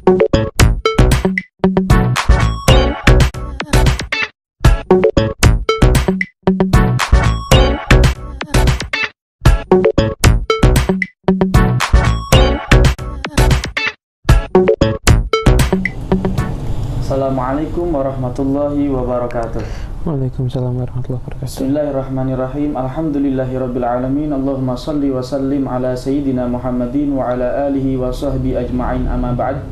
Assalamualaikum warahmatullahi wabarakatuh. Waalaikumsalam warahmatullahi wabarakatuh. Bismillahirrahmanirrahim. Alhamdulillahirabbil alamin. Allahumma shalli wa sallim ala sayyidina Muhammadin wa ala alihi wa sahbihi ajma'in, amma ba'd.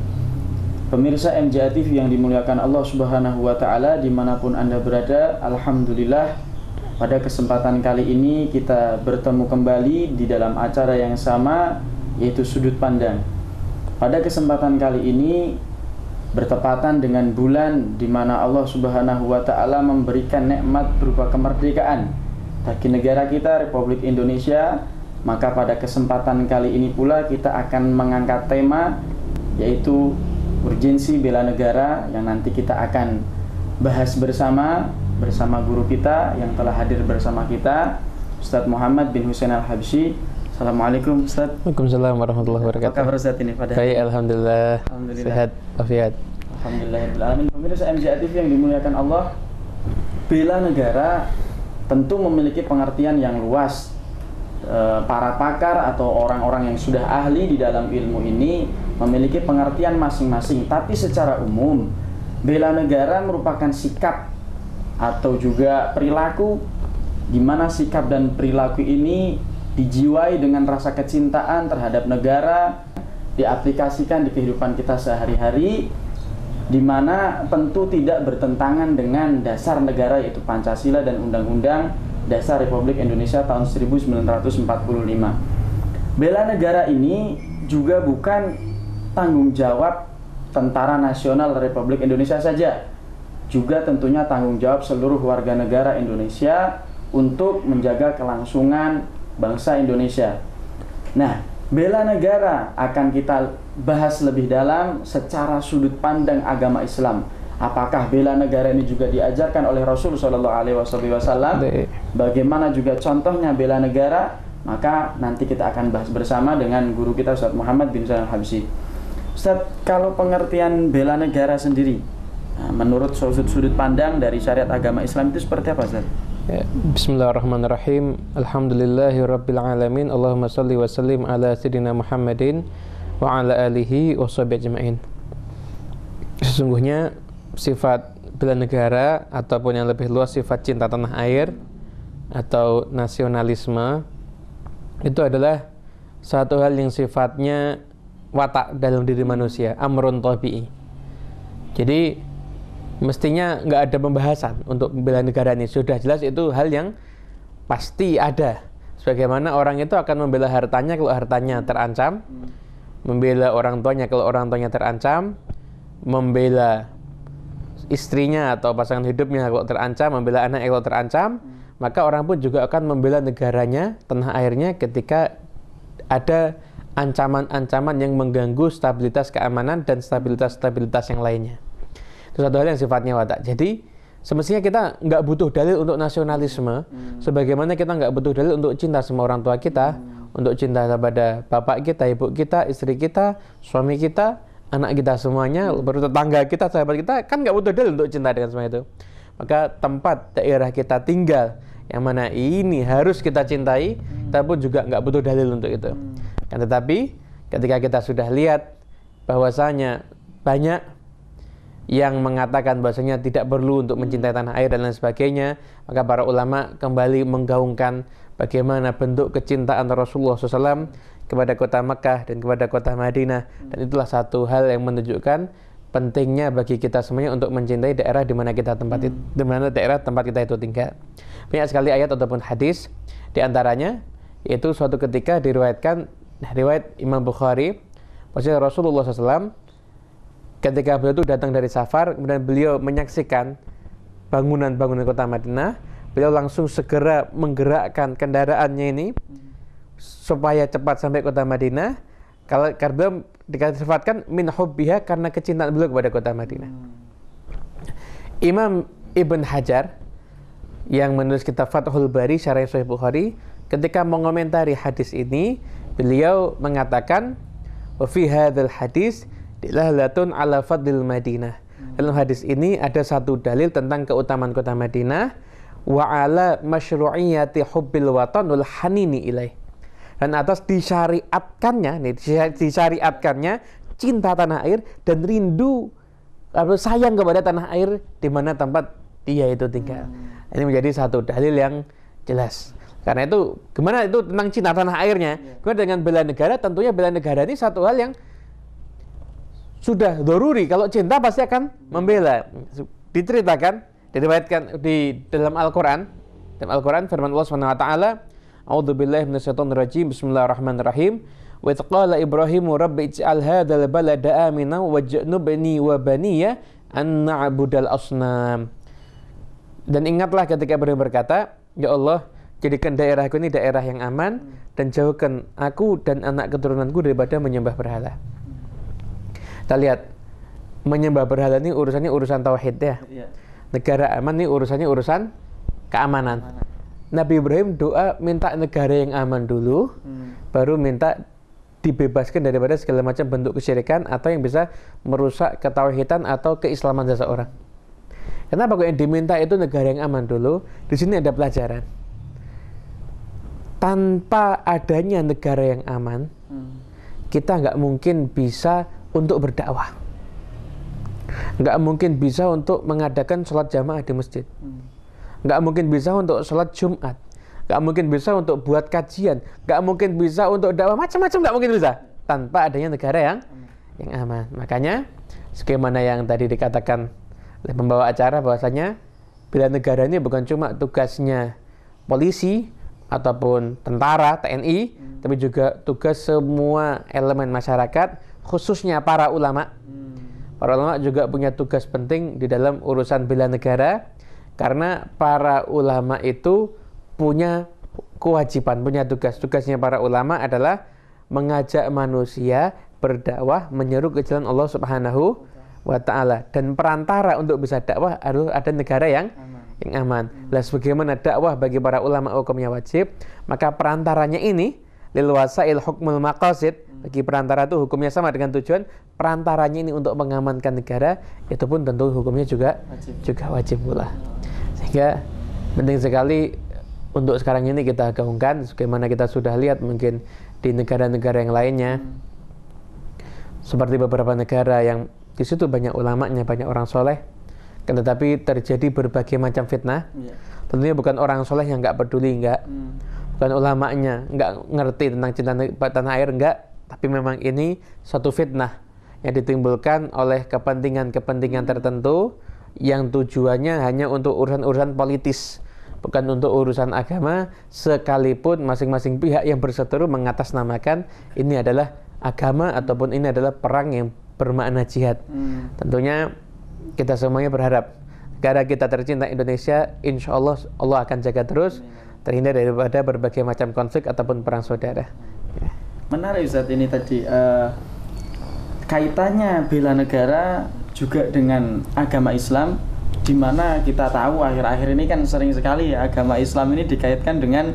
Pemirsa MJA TV yang dimuliakan Allah Subhanahu wa taala dimanapun Anda berada, alhamdulillah pada kesempatan kali ini kita bertemu kembali di dalam acara yang sama, yaitu Sudut Pandang. Pada kesempatan kali ini bertepatan dengan bulan di mana Allah Subhanahu wa taala memberikan nikmat berupa kemerdekaan bagi negara kita Republik Indonesia. Maka pada kesempatan kali ini pula kita akan mengangkat tema, yaitu urgensi bela negara, yang nanti kita akan bahas bersama guru kita yang telah hadir bersama kita, Ustadz Muhammad bin Husain Al-Habsyi. Assalamualaikum Ustadz. Waalaikumsalam warahmatullahi wabarakatuh. Apa kabar Ustadz ini pada? Baik, alhamdulillah. Sehat, afiat. Alhamdulillahirrahmanirrahim. Pemirsa MJA TV yang dimuliakan Allah, bela negara tentu memiliki pengertian yang luas. Para pakar atau orang-orang yang sudah ahli di dalam ilmu ini memiliki pengertian masing-masing. Tapi secara umum, bela negara merupakan sikap atau juga perilaku di mana sikap dan perilaku ini dijiwai dengan rasa kecintaan terhadap negara, diaplikasikan di kehidupan kita sehari-hari, di mana tentu tidak bertentangan dengan dasar negara, yaitu Pancasila dan Undang-Undang Dasar Republik Indonesia tahun 1945. Bela negara ini juga bukan tanggung jawab Tentara Nasional Republik Indonesia saja, juga tentunya tanggung jawab seluruh warga negara Indonesia untuk menjaga kelangsungan bangsa Indonesia. Nah, bela negara akan kita bahas lebih dalam secara sudut pandang agama Islam. Apakah bela negara ini juga diajarkan oleh Rasul Shallallahu Alaihi Wasallam? Bagaimana juga contohnya bela negara? Maka nanti kita akan bahas bersama dengan guru kita Ustadz Muhammad bin Husain Al-Habsyi. Ustadz, kalau pengertian bela negara sendiri, menurut sudut pandang dari syariat agama Islam itu seperti apa, Ustadz? Ya, bismillahirrahmanirrahim. Alhamdulillahirabbil alamin. Allahumma shalli wa sallim ala sayyidina Muhammadin wa ala alihi wa sahbihi ajma'in. Sesungguhnya sifat bela negara ataupun yang lebih luas sifat cinta tanah air atau nasionalisme itu adalah satu hal yang sifatnya watak dalam diri manusia, amrun tabi'i. Jadi mestinya nggak ada pembahasan untuk membela negara ini. Sudah jelas itu hal yang pasti ada. Sebagaimana orang itu akan membela hartanya kalau hartanya terancam, membela orang tuanya kalau orang tuanya terancam, membela istrinya atau pasangan hidupnya kalau terancam, membela anaknya kalau terancam, maka orang pun juga akan membela negaranya, tanah airnya ketika ada ancaman-ancaman yang mengganggu stabilitas keamanan dan stabilitas yang lainnya. Itu satu hal yang sifatnya watak. Jadi semestinya kita nggak butuh dalil untuk nasionalisme, sebagaimana kita nggak butuh dalil untuk cinta sama orang tua kita, untuk cinta kepada bapak kita, ibu kita, istri kita, suami kita, anak kita semuanya, baru tetangga kita, sahabat kita, kan nggak butuh dalil untuk cinta dengan semua itu. Maka tempat daerah kita tinggal yang mana ini harus kita cintai, kita pun juga nggak butuh dalil untuk itu. Kan tetapi ketika kita sudah lihat bahwasanya banyak yang mengatakan bahwasanya tidak perlu untuk mencintai tanah air dan lain sebagainya, maka para ulama kembali menggaungkan bagaimana bentuk kecintaan Rasulullah SAW kepada kota Mekah dan kepada kota Madinah, dan itulah satu hal yang menunjukkan pentingnya bagi kita semuanya untuk mencintai daerah di mana kita di mana daerah tempat kita itu tinggal. Banyak sekali ayat ataupun hadis, di antaranya yaitu suatu ketika diriwayatkan riwayat Imam Bukhari, bahwasanya Rasulullah SAW ketika beliau itu datang dari safar, kemudian beliau menyaksikan bangunan-bangunan kota Madinah, beliau langsung segera menggerakkan kendaraannya ini supaya cepat sampai kota Madinah. Karena beliau dikatakan min hubbiha, karena kecintaan beliau kepada kota Madinah. Imam Ibn Hajar yang menulis kitab Fathul Bari Syarah Sahih Bukhari, ketika mengomentari hadis ini, beliau mengatakan wa fi hadzal hadis, dilahlatun ala fadlil Madinah. Dalam hadis ini ada satu dalil tentang keutamaan kota Madinah, wa ala masyru'iyati hubbil watanul hanini ilaih. Dan atas disyariatkannya cinta tanah air dan rindu atau sayang kepada tanah air di mana tempat dia itu tinggal. Ini menjadi satu dalil yang jelas. Karena itu, gimana itu tentang cinta tanah airnya? Kemudian dengan bela negara, tentunya bela negara ini satu hal yang sudah doruri. Kalau cinta pasti akan membela. Diceritakan, diriwayatkan di dalam Al-Quran. Dalam Al-Quran firman Allah Subhanahu wa taala, A'udzubillahi minasyaitonirrajim. Bismillahirrahmanirrahim. Wa idz qala Ibrahimu rabbi ij'al hadzal balada aminan waj'nubni wa baniya an na'budal asnam. Dan ingatlah ketika Ibrahim berkata, ya Allah, jadikan daerahku ini daerah yang aman dan jauhkan aku dan anak keturunanku daripada menyembah berhala. Kita lihat, menyembah berhala ini urusannya urusan tauhid ya. Negara aman ini urusannya urusan keamanan. Nabi Ibrahim doa minta negara yang aman dulu, baru minta dibebaskan daripada segala macam bentuk kesyirikan atau yang bisa merusak ketauhidan atau keislaman seseorang. Kenapa kok yang diminta itu negara yang aman dulu? Di sini ada pelajaran. Tanpa adanya negara yang aman, kita nggak mungkin bisa untuk berdakwah. Nggak mungkin bisa untuk mengadakan sholat jamaah di masjid. Nggak mungkin bisa untuk sholat Jumat. Nggak mungkin bisa untuk buat kajian. Nggak mungkin bisa untuk dakwah, macam-macam nggak mungkin bisa tanpa adanya negara yang aman. Makanya sebagaimana yang tadi dikatakan oleh pembawa acara bahwasanya bela negara ini bukan cuma tugasnya polisi ataupun tentara, TNI, tapi juga tugas semua elemen masyarakat, khususnya para ulama. Para ulama juga punya tugas penting di dalam urusan bela negara, karena para ulama itu punya kewajiban, punya tugas. Tugasnya para ulama adalah mengajak manusia berdakwah, menyeru ke jalan Allah Subhanahu wa ta'ala. Dan perantara untuk bisa dakwah harus ada negara yang aman. Lah sebagaimana dakwah bagi para ulama hukumnya wajib, maka perantaranya ini lil wasail hukmul maqasid, bagi perantara itu hukumnya sama dengan tujuan. Perantaranya ini untuk mengamankan negara, itu pun tentu hukumnya juga wajib pula. Sehingga penting sekali untuk sekarang ini kita gaungkan, sebagaimana kita sudah lihat mungkin di negara-negara yang lainnya, seperti beberapa negara yang di situ banyak ulamanya, banyak orang soleh, kan tetapi terjadi berbagai macam fitnah. Tentunya bukan orang soleh yang nggak peduli, bukan ulamanya nggak ngerti tentang cinta tanah air, tapi memang ini suatu fitnah yang ditimbulkan oleh kepentingan-kepentingan tertentu yang tujuannya hanya untuk urusan-urusan politis, bukan untuk urusan agama, sekalipun masing-masing pihak yang berseteru mengatasnamakan ini adalah agama ataupun ini adalah perang yang bermakna jihad. Tentunya kita semuanya berharap negara kita tercinta Indonesia, insya Allah Allah akan jaga terus, terhindar daripada berbagai macam konflik ataupun perang saudara. Menarik Ustaz ini tadi, kaitannya bela negara juga dengan agama Islam, di mana kita tahu akhir-akhir ini kan sering sekali agama Islam ini dikaitkan dengan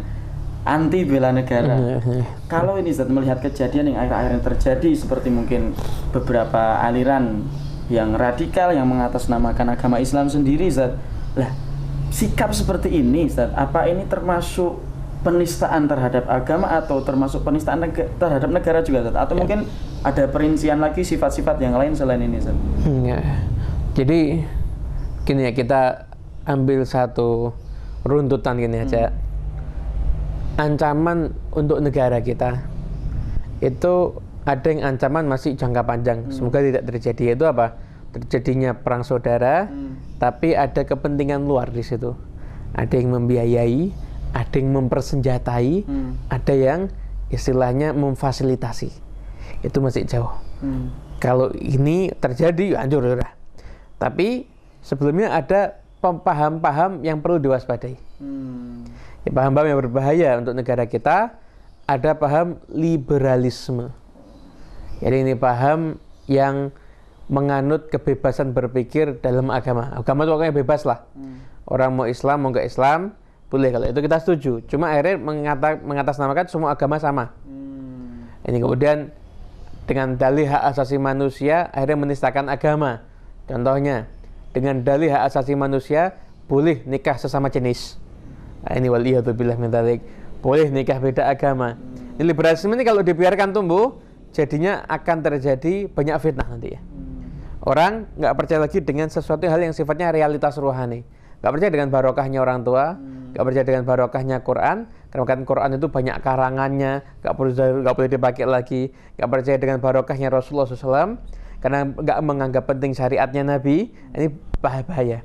anti bela negara. Kalau ini Ustaz melihat kejadian yang akhir-akhir ini terjadi, seperti mungkin beberapa aliran yang radikal yang mengatasnamakan agama Islam sendiri, Ustaz. Lah, sikap seperti ini Ustaz, apa ini termasuk penistaan terhadap agama atau termasuk penistaan terhadap negara juga, Ustaz? Atau mungkin ada perincian lagi sifat-sifat yang lain selain ini, Ustaz? Jadi gini ya, kita ambil satu runtutan gini aja. Ancaman untuk negara kita itu ada yang ancaman masih jangka panjang, semoga tidak terjadi. Itu apa? Terjadinya perang saudara, tapi ada kepentingan luar di situ. Ada yang membiayai, ada yang mempersenjatai, ada yang istilahnya memfasilitasi. Itu masih jauh. Kalau ini terjadi, hancur sudah. Tapi sebelumnya ada paham-paham yang perlu diwaspadai. Paham-paham yang berbahaya untuk negara kita. Ada paham liberalisme. Jadi ini paham yang menganut kebebasan berpikir dalam agama. Agama itu pokoknya bebas lah. Orang mau Islam, mau nggak Islam, boleh. Kalau itu kita setuju. Cuma akhirnya mengatasnamakan semua agama sama. Ini kemudian dengan dalih hak asasi manusia akhirnya menistakan agama. Contohnya, dengan dalih hak asasi manusia boleh nikah sesama jenis. Nah, ini waliyadzubillah min dzalik. Boleh nikah beda agama. Ini liberalisme ini kalau dibiarkan tumbuh, jadinya akan terjadi banyak fitnah nanti ya. Orang nggak percaya lagi dengan sesuatu hal yang sifatnya realitas rohani. Nggak percaya dengan barokahnya orang tua, nggak percaya dengan barokahnya Quran, karena kan Quran itu banyak karangannya, nggak boleh dipakai lagi. Nggak percaya dengan barokahnya Rasulullah SAW, karena nggak menganggap penting syariatnya Nabi. Ini bahaya.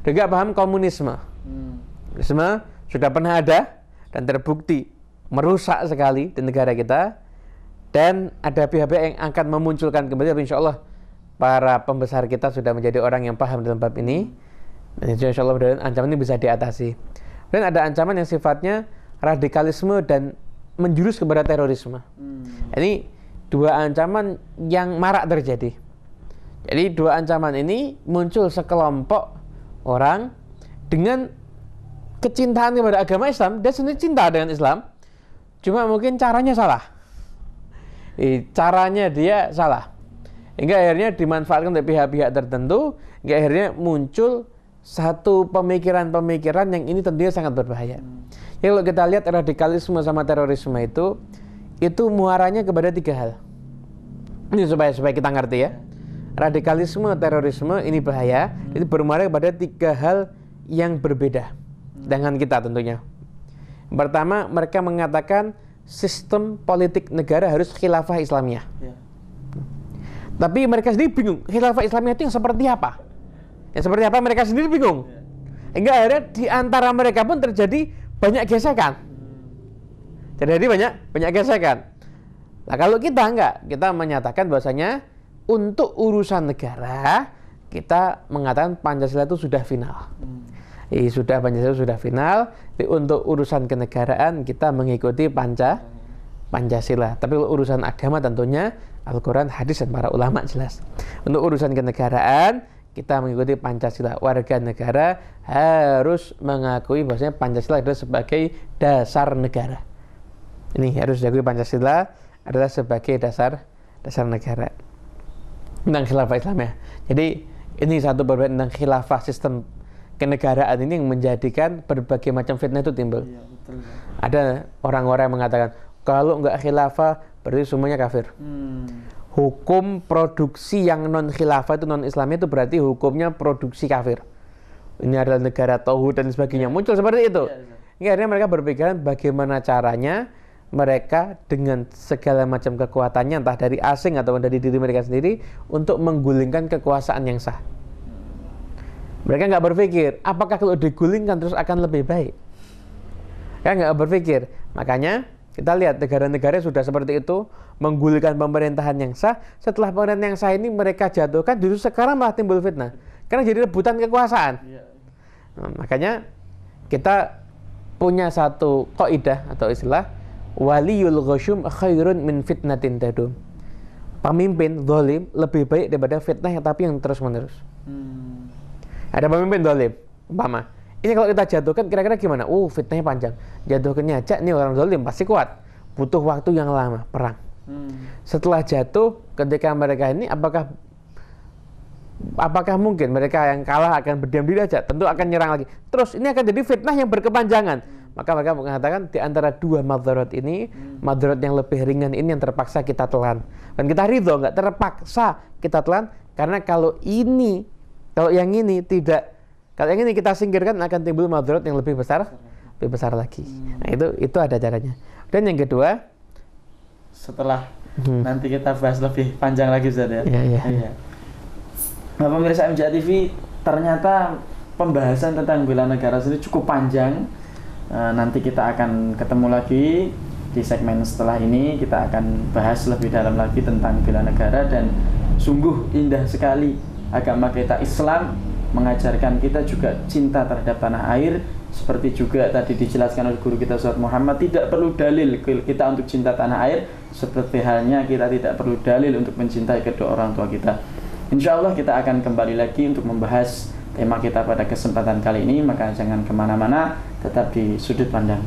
Dan nggak paham komunisme. Komunisme sudah pernah ada dan terbukti merusak sekali di negara kita. Dan ada pihak-pihak yang akan memunculkan kembali, insya Allah para pembesar kita sudah menjadi orang yang paham dalam bab ini. Dan insya Allah ancaman ini bisa diatasi. Dan ada ancaman yang sifatnya radikalisme dan menjurus kepada terorisme. Ini dua ancaman yang marak terjadi. Jadi dua ancaman ini muncul sekelompok orang dengan kecintaan kepada agama Islam. Dia sendiri cinta dengan Islam, cuma mungkin caranya salah. Caranya dia salah. Hingga akhirnya dimanfaatkan oleh pihak-pihak tertentu. Hingga akhirnya muncul satu pemikiran-pemikiran yang ini tentunya sangat berbahaya. Ya, kalau kita lihat radikalisme sama terorisme itu muaranya kepada tiga hal. Ini supaya kita ngerti ya. Radikalisme, terorisme ini bahaya. Itu bermuara kepada tiga hal yang berbeda dengan kita tentunya. Pertama, mereka mengatakan sistem politik negara harus khilafah Islamiyah. Tapi mereka sendiri bingung, khilafah Islamiyah itu yang seperti apa? Yang seperti apa mereka sendiri bingung. Hingga akhirnya di antara mereka pun terjadi banyak gesekan. Banyak gesekan. Nah, kalau kita enggak, kita menyatakan bahwasanya untuk urusan negara kita mengatakan Pancasila itu sudah final. Pancasila sudah final. Untuk urusan kenegaraan kita mengikuti Pancasila. Tapi urusan agama tentunya Al-Quran, hadis, dan para ulama jelas. Untuk urusan kenegaraan kita mengikuti Pancasila. Warga negara harus mengakui bahwasanya Pancasila adalah sebagai dasar negara. Ini harus diakui, Pancasila adalah sebagai dasar negara. Tentang khilafah Islamiyah. Jadi ini satu perbedaan tentang khilafah, sistem kenegaraan ini yang menjadikan berbagai macam fitnah itu timbul. Iya, betul. Ada orang-orang yang mengatakan kalau nggak khilafah berarti semuanya kafir. Hukum produksi yang non khilafah itu non Islamnya itu berarti hukumnya produksi kafir. Ini adalah negara tauhid dan sebagainya. Muncul seperti itu. Ini akhirnya mereka berpikiran bagaimana caranya mereka dengan segala macam kekuatannya, entah dari asing atau dari diri mereka sendiri, untuk menggulingkan kekuasaan yang sah. Mereka nggak berpikir, apakah kalau digulingkan terus akan lebih baik? Mereka nggak berpikir. Makanya kita lihat negara-negara sudah seperti itu, menggulingkan pemerintahan yang sah. Setelah pemerintahan yang sah ini mereka jatuhkan, justru sekarang malah timbul fitnah. Karena jadi rebutan kekuasaan. Nah, makanya kita punya satu kaidah atau istilah, waliyul ghasyum khairun min fitnatin tadum. Pemimpin zalim lebih baik daripada fitnah yang terus menerus. Ada pemimpin zalim, umpama ini kalau kita jatuhkan kira-kira gimana? Fitnahnya panjang. Jatuhkannya aja nih orang zalim pasti kuat. Butuh waktu yang lama, perang. Setelah jatuh, ketika mereka ini apakah mungkin mereka yang kalah akan berdiam diri aja? Tentu akan nyerang lagi. Terus ini akan jadi fitnah yang berkepanjangan. Maka mereka mengatakan di antara dua madarat ini, madarat yang lebih ringan ini yang terpaksa kita telan. Dan kita ridho, nggak terpaksa kita telan, karena kalau yang ini kita singkirkan akan timbul madarat yang lebih besar lagi. Nah, itu ada caranya. Dan yang kedua, setelah nanti kita bahas lebih panjang lagi, Ustaz ya. Iya. Nah, pemirsa MJA TV, ternyata pembahasan tentang bela negara sendiri cukup panjang. Nanti kita akan ketemu lagi di segmen setelah ini. Kita akan bahas lebih dalam lagi tentang bela negara, dan sungguh indah sekali agama kita Islam mengajarkan kita juga cinta terhadap tanah air. Seperti juga tadi dijelaskan oleh guru kita Ustaz Muhammad, tidak perlu dalil kita untuk cinta tanah air, seperti halnya kita tidak perlu dalil untuk mencintai kedua orang tua kita. Insya Allah kita akan kembali lagi untuk membahas tema kita pada kesempatan kali ini. Maka jangan kemana-mana, tetap di sudut pandang.